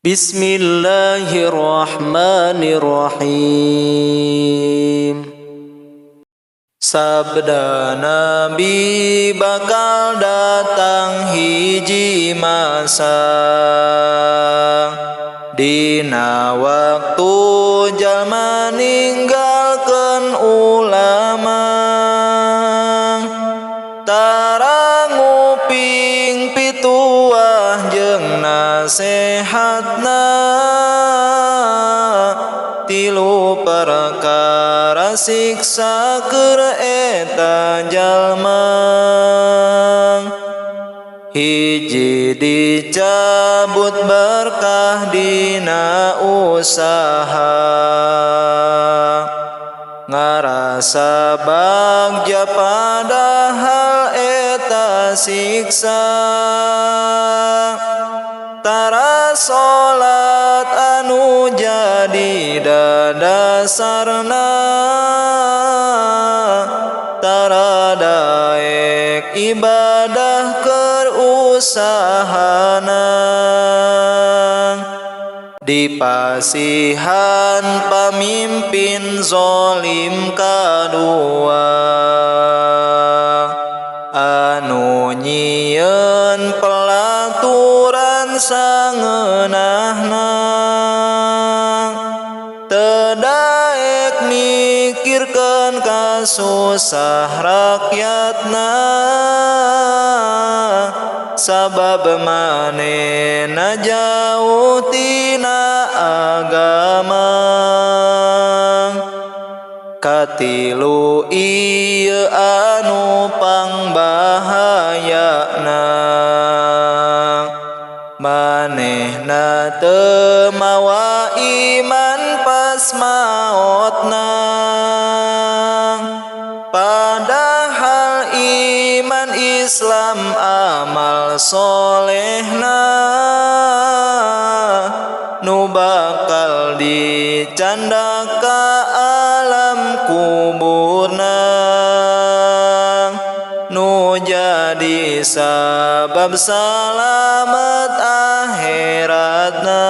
Bismillahirrahmanirrahim. Sabda Nabi bakal datang hiji masa, dina waktu jalma ninggalkeun ulama, tara nguping pituah jeung nasehatna, tilu perkara siksa keur eta jalma. Hiji dicabut berkah dina usaha, ngarasa bagja padahal eta siksa, tara solat anu jadi dadasarna, tara daek ibadah keur usahana. Dipasihan pamimpin zolim kadua, anu nyieun pelaturan sangeunahna, teu daek mikirkeun kasusah rakyatna, sabab manehna jauh tina agama. Katilu ieu anu pangbahayana, manehna teu mawa iman pas maotna, padahal iman Islam amal solehna, nu bakal dicandaka alam kuburna, nu jadi sabab salamet akhiratna.